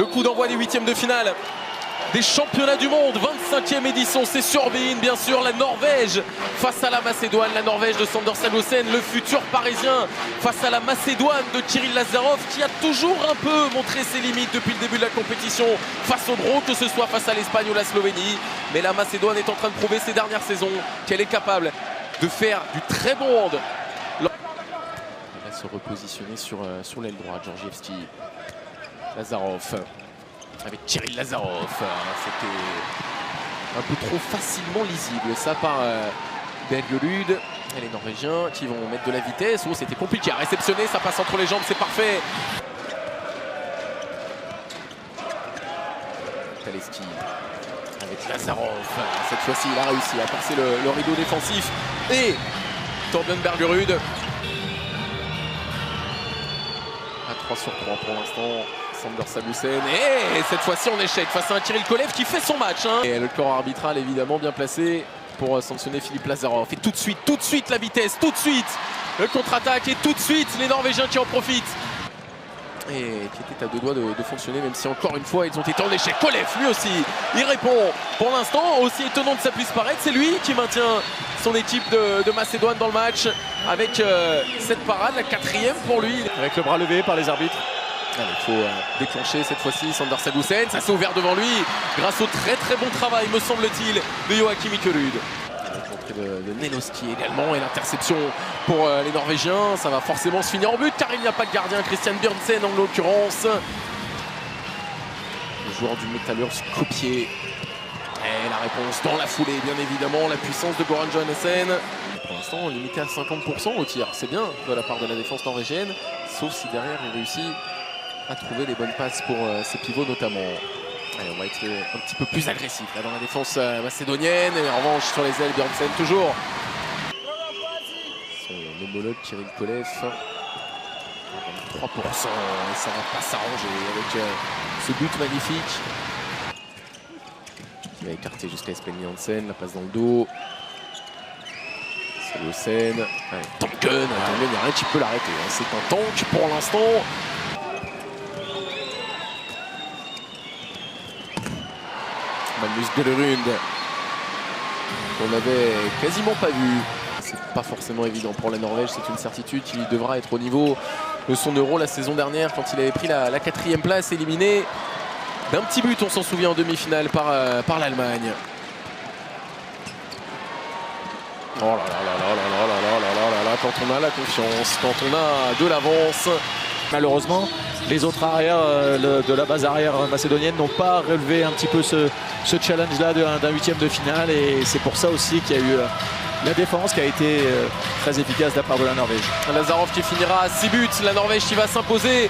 Le coup d'envoi des huitièmes de finale des championnats du monde, 25e édition, c'est sur beIN bien sûr, la Norvège face à la Macédoine, la Norvège de Sander Sagosen, le futur parisien face à la Macédoine de Kiril Lazarov qui a toujours un peu montré ses limites depuis le début de la compétition face au draw, que ce soit face à l'Espagne ou la Slovénie, mais la Macédoine est en train de prouver ces dernières saisons qu'elle est capable de faire du très bon hand. Elle va se repositionner sur l'aile droite, Georgievski, Lazarov avec Kiril Lazarov, c'était un peu trop facilement lisible ça par Bergerud et les Norvégiens qui vont mettre de la vitesse. Oh, c'était compliqué à réceptionner, ça passe entre les jambes, c'est parfait. Taleski avec Lazarov, cette fois-ci il a réussi à passer le rideau défensif et Torbjørn Bergerud à 3 sur 3 pour l'instant. Sander Sagosen et cette fois-ci en échec face à un Kiril Kolev qui fait son match. Et le corps arbitral évidemment bien placé pour sanctionner Filip Lazarov. Et tout de suite la vitesse, tout de suite le contre-attaque et tout de suite les Norvégiens qui en profitent. Et qui était à deux doigts de fonctionner, même si encore une fois ils ont été en échec. Kolev lui aussi, il répond. Pour l'instant, aussi étonnant que ça puisse paraître, c'est lui qui maintient son équipe de Macédoine dans le match avec cette parade, la 4e pour lui. Avec le bras levé par les arbitres. Il faut déclencher cette fois-ci Sander Sagosen, ça s'est ouvert devant lui grâce au très bon travail me semble-t-il de Joachim Ikerud. L'entrée de Nenoski également et l'interception pour les Norvégiens, ça va forcément se finir en but car il n'y a pas de gardien, Christian Bjørnsen en l'occurrence. Le joueur du Metallurg Skopje. Et la réponse dans la foulée bien évidemment, la puissance de Goran Johannessen. Pour l'instant limité à 50% au tir, c'est bien de la part de la défense norvégienne, sauf si derrière il réussit à trouver les bonnes passes pour ses pivots notamment. Allez, on va être un petit peu plus agressif là dans la défense macédonienne. Et en revanche sur les ailes, Bjørnsen toujours. Son homologue Kiril Kolev. 3% et ça va pas s'arranger avec ce but magnifique. Qui va écarter jusqu'à Espen Jansen, la passe dans le dos. Sagosen. Tanken, il n'y a rien qui peut l'arrêter. C'est un tank pour l'instant. Magnus Gellerud, qu'on n'avait quasiment pas vu. C'est pas forcément évident pour la Norvège, c'est une certitude qu'il devra être au niveau de son Euro la saison dernière quand il avait pris la 4e place, éliminé d'un petit but, on s'en souvient, en demi-finale par l'Allemagne. Oh là là là là là là là là là là, quand on a la confiance, quand on a de l'avance. Malheureusement, les autres arrières de la base arrière macédonienne n'ont pas relevé un petit peu ce challenge-là d'un huitième de finale. Et c'est pour ça aussi qu'il y a eu la défense qui a été très efficace de la part de la Norvège. Lazarov qui finira à 6 buts, la Norvège qui va s'imposer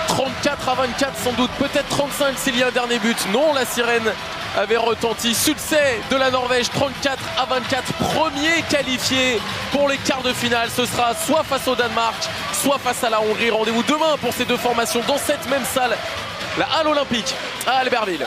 34-24 sans doute, peut-être 35 s'il y a un dernier but. Non, la sirène avait retenti. Succès de la Norvège, 34-24, premier qualifié pour les quarts de finale. Ce sera soit face au Danemark, soit face à la Hongrie. Rendez-vous demain pour ces deux formations dans cette même salle, la Halle Olympique à Albertville.